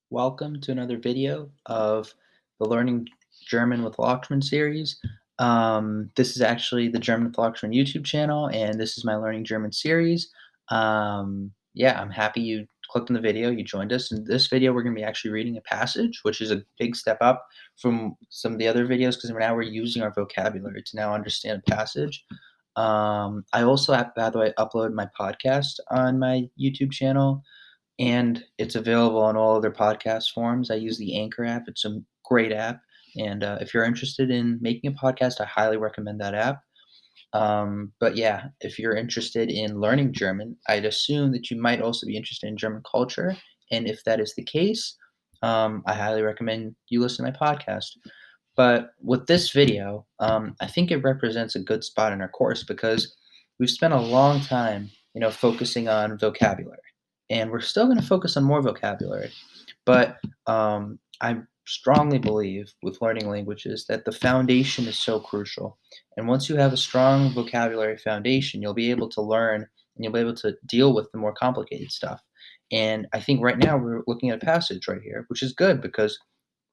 Welcome to another video of the Learning German with Lockman series. This is actually the German with Lockman YouTube channel, and this is my Learning German series. Yeah, I'm happy you clicked on the video, you joined us. In this video, we're going to be actually reading a passage, which is a big step up from some of the other videos because now we're using our vocabulary to now understand a passage. I also, by the way, upload my podcast on my YouTube channel and it's available on all other podcast forms. I use the Anchor app. It's a great app, and if you're interested in making a podcast, I highly recommend that app. But yeah, if you're interested in learning German, I'd assume that you might also be interested in German culture, and if that is the case, I highly recommend you listen to my podcast. But with this video, I think it represents a good spot in our course because we've spent a long time, focusing on vocabulary, and we're still going to focus on more vocabulary. But I strongly believe with learning languages that the foundation is so crucial. And once you have a strong vocabulary foundation, you'll be able to learn and you'll be able to deal with the more complicated stuff. And I think right now we're looking at a passage right here, which is good because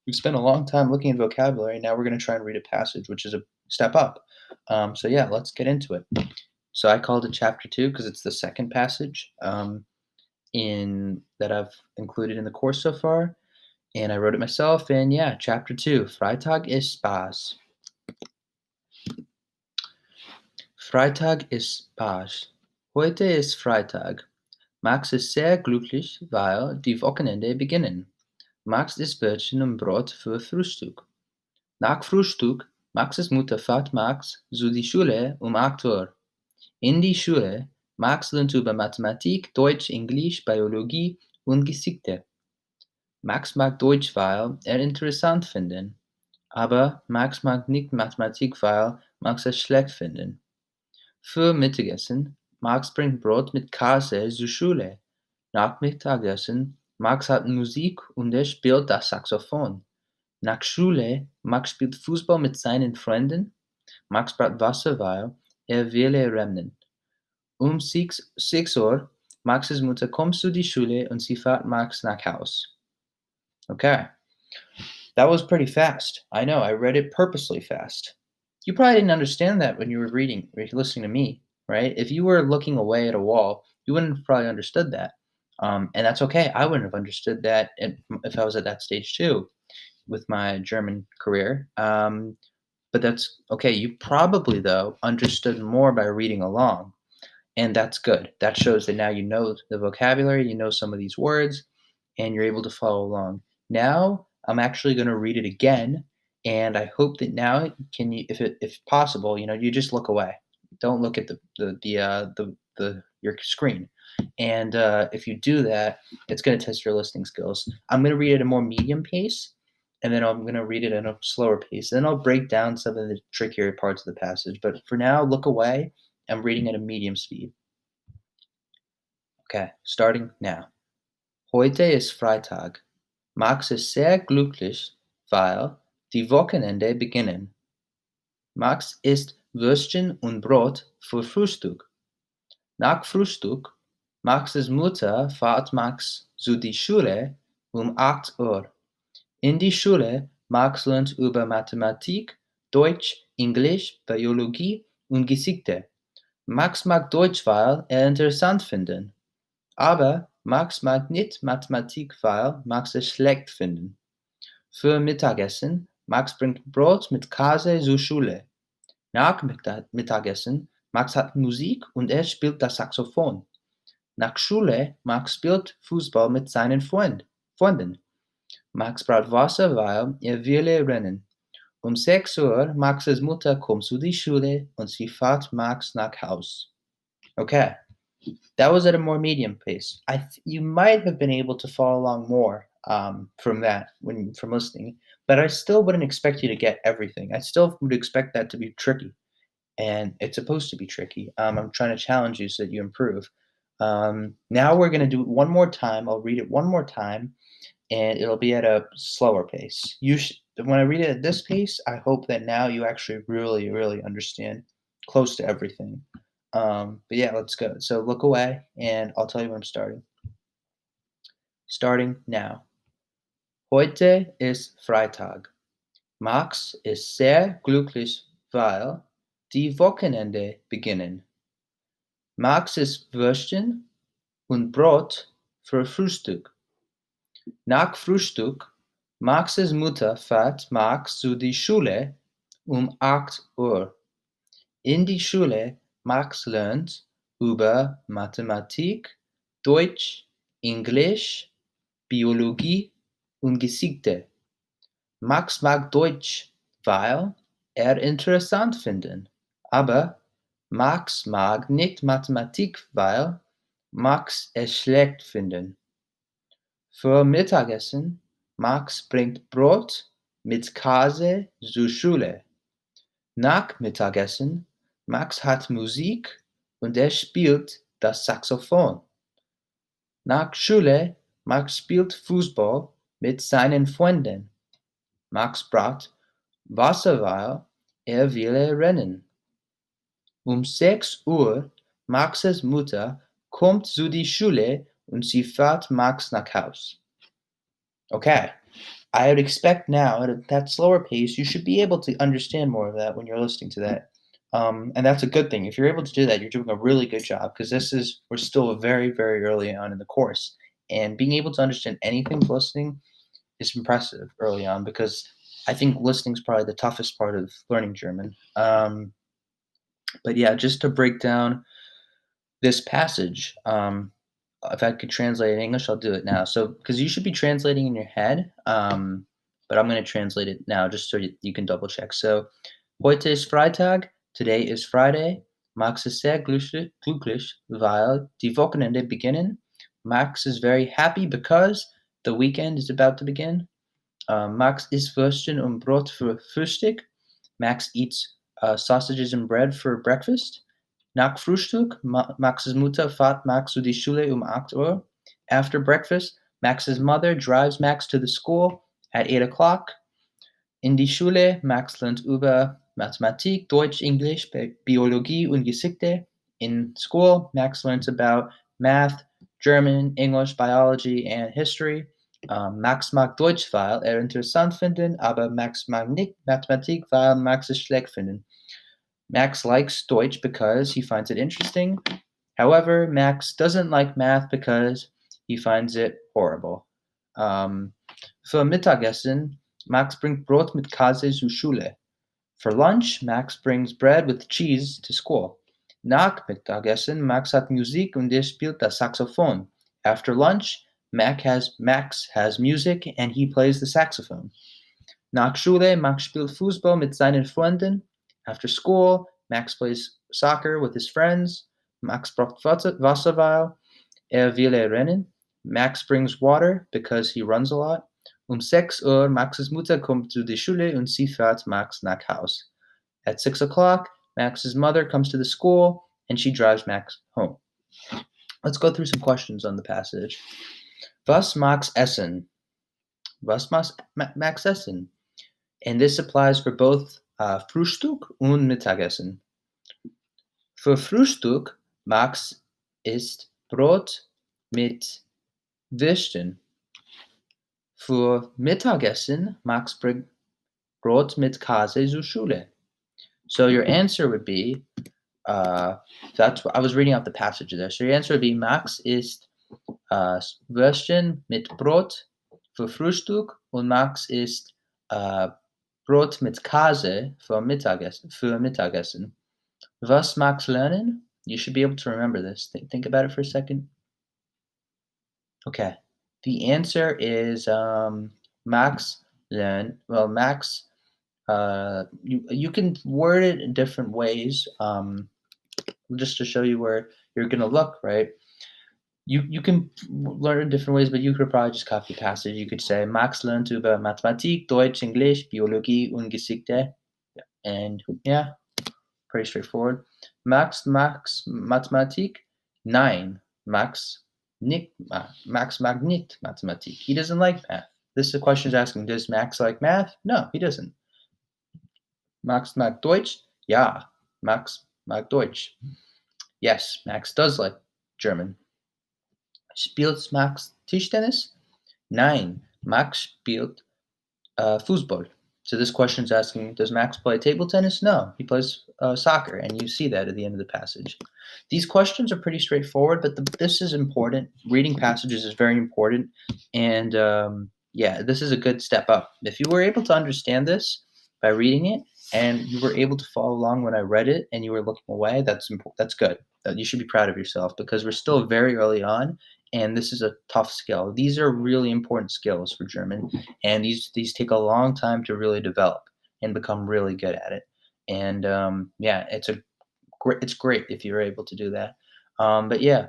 we've spent a long time looking at vocabulary. Now we're going to try and read a passage, which is a step up. So yeah, let's get into it. So I called it chapter 2 because it's the second passage in that I've included in the course so far, and I wrote it myself. And yeah, chapter 2, Freitag ist Spaß. Freitag ist Spaß. Heute ist Freitag. Max ist sehr glücklich, weil die Wochenende beginnen. Max isst Brötchen und Brot für Frühstück. Nach Frühstück, Maxes Mutter fährt Max zu die Schule 8 Uhr. In die Schule, Max lernt über Mathematik, Deutsch, Englisch, Biologie und Geschichte. Max mag Deutsch, weil er interessant findet, aber Max mag nicht Mathematik, weil Max es schlecht findet. Für Mittagessen, Max bringt Brot mit Käse zur Schule. Nach Mittagessen, Max hat Musik und er spielt das Saxophon. Nach Schule, Max spielt Fußball mit seinen Freunden. Max braucht Wasser, weil er will rennen. 6 Uhr, Maxes Mutter kommt zu die Schule und sie fährt Max nach Haus. Okay, that was pretty fast. I know, I read it purposely fast. You probably didn't understand that when you were reading or listening to me, right? If you were looking away at a wall, you wouldn't have probably understood that. And that's okay. I wouldn't have understood that if I was at that stage too with my German career. But that's okay. You probably, though, understood more by reading along. And that's good. That shows that now you know the vocabulary, you know some of these words, and you're able to follow along. Now I'm actually going to read it again, and I hope that now can you, if possible, you just look away. Don't look at the your screen. And if you do that, it's going to test your listening skills. I'm going to read it at a more medium pace, and then I'm going to read it at a slower pace. Then I'll break down some of the trickier parts of the passage. But for now, look away. I'm reading at a medium speed. Okay, starting now. Heute ist Freitag. Max ist sehr glücklich, weil die Wochenende beginnen. Max isst Würstchen und Brot für Frühstück. Nach Frühstück, Maxes Mutter fährt Max zu die Schule 8 Uhr. In die Schule, Max lernt über Mathematik, Deutsch, Englisch, Biologie und Geschichte. Max mag Deutsch, weil er interessant findet. Aber Max mag nicht Mathematik, weil Max es schlecht findet. Für Mittagessen, Max bringt Brot mit Käse zur Schule. Nach Mittagessen, Max hat Musik und er spielt das Saxophon. Nach Schule, Max spielt Fußball mit seinen Freunden. Max braucht Wasser, weil er will rennen. 6 Uhr, Maxes Mutter kommt zu die Schule und sie fährt Max nach Haus. Okay. That was at a more medium pace. You might have been able to follow along more from that from listening, but I still wouldn't expect you to get everything. I still would expect that to be tricky, and it's supposed to be tricky. I'm trying to challenge you so that you improve. Now we're going to do it one more time. I'll read it one more time, and it'll be at a slower pace. When I read it at this pace, I hope that now you actually really, really understand close to everything. But yeah, let's go. So look away, and I'll tell you when I'm starting. Starting now. Heute ist Freitag. Max ist sehr glücklich, weil die Wochenende beginnen. Max isst Würstchen und Brot für Frühstück. Nach Frühstück, Maxes Mutter fährt Max zu die Schule um 8 Uhr. In die Schule, Max lernt über Mathematik, Deutsch, Englisch, Biologie und Geschichte. Max mag Deutsch, weil er interessant findet. Aber Max mag nicht Mathematik, weil Max es schlecht findet. Für Mittagessen, Max bringt Brot mit Käse zur Schule. Nach Mittagessen, Max hat Musik und er spielt das Saxophon. Nach Schule, Max spielt Fußball mit seinen Freunden. Max braucht Wasser, weil er will rennen. Um 6 Uhr, Maxes Mutter kommt zu die Schule und sie fährt Max nach Haus. Okay, I would expect now at that slower pace, you should be able to understand more of that when you're listening to that. And that's a good thing. If you're able to do that, you're doing a really good job because we're still very, very early on in the course. And being able to understand anything with listening is impressive early on because I think listening is probably the toughest part of learning German. But yeah, just to break down this passage, if I could translate in English, I'll do it now. So, because you should be translating in your head, but I'm going to translate it now just so you can double check. So, heute ist Freitag, today is Friday. Max ist sehr glücklich, weil die Wochenende beginnen. Max is very happy because the weekend is about to begin. Max isst Würstchen und Brot für Frühstück. Max eats sausages and bread for breakfast. Nach Frühstück, Max's Mutter fährt Max zu die Schule um 8 Uhr. After breakfast, Max's mother drives Max to the school at 8 o'clock. In die Schule, Max lernt über Mathematik, Deutsch, English, Biologie und Geschichte. In school, Max learns about math, German, English, biology, and history. Max mag Deutsch, weil er interessant findet, aber Max mag nicht Mathematik, weil Max es schlecht findet. Max likes Deutsch because he finds it interesting. However, Max doesn't like math because he finds it horrible. Für Mittagessen, Max bringt Brot mit Käse zur Schule. For lunch, Max brings bread with cheese to school. Nach Mittagessen, Max hat Musik und er spielt das Saxophon. After lunch, Max has music and he plays the saxophone. Nach Schule, Max spielt Fußball mit seinen Freunden. After school, Max plays soccer with his friends. Max braucht Wasser, weil er will rennen. Max brings water because he runs a lot. Um 6 Uhr, Max's Mutter kommt zu der Schule und sie fährt Max nach Haus. At 6 o'clock, Max's mother comes to the school and she drives Max home. Let's go through some questions on the passage. Was Max essen? Was Max essen? And this applies for both Frühstück und Mittagessen. Für Frühstück, Max isst Brot mit Würstchen. Für Mittagessen, Max bringt Brot mit Käse zur Schule. So your answer would be, that's what I was reading out the passage there. So your answer would be Max isst Würstchen mit Brot für Frühstück und Max isst Brot mit Käse für Mittagessen. Was Max lernen? You should be able to remember this. Think about it for a second. Okay. The answer is Max learn. Well, Max, you can word it in different ways. Just to show you where you're gonna look, right? You can learn in different ways, but you could probably just copy the passage. You could say Max lernt über Mathematik, Deutsch, Englisch, Biologie und Geschichte. And yeah, pretty straightforward. Max Mathematik? Nein. Max mag nicht Mathematik. He doesn't like math. This question is asking, does Max like math? No, he doesn't. Max mag Deutsch? Ja, Max mag Deutsch. Yes, Max does like German. Spielt Max Tischtennis? Nein, Max spielt Fußball. So this question is asking, does Max play table tennis? No, he plays soccer, and you see that at the end of the passage. These questions are pretty straightforward, but this is important. Reading passages is very important, and yeah, this is a good step up. If you were able to understand this by reading it, and you were able to follow along when I read it, and you were looking away, that's good. You should be proud of yourself because we're still very early on, and this is a tough skill. These are really important skills for German, and these take a long time to really develop and become really good at it. And yeah, it's great if you're able to do that. But yeah,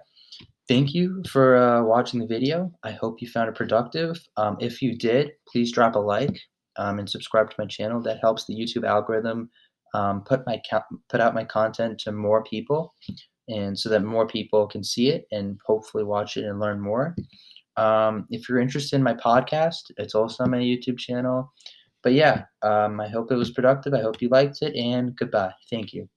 thank you for watching the video. I hope you found it productive. If you did, please drop a like and subscribe to my channel. That helps the YouTube algorithm put out my content to more people, and so that more people can see it and hopefully watch it and learn more. If you're interested in my podcast, it's also on my YouTube channel. But yeah, I hope it was productive. I hope you liked it, and goodbye. Thank you.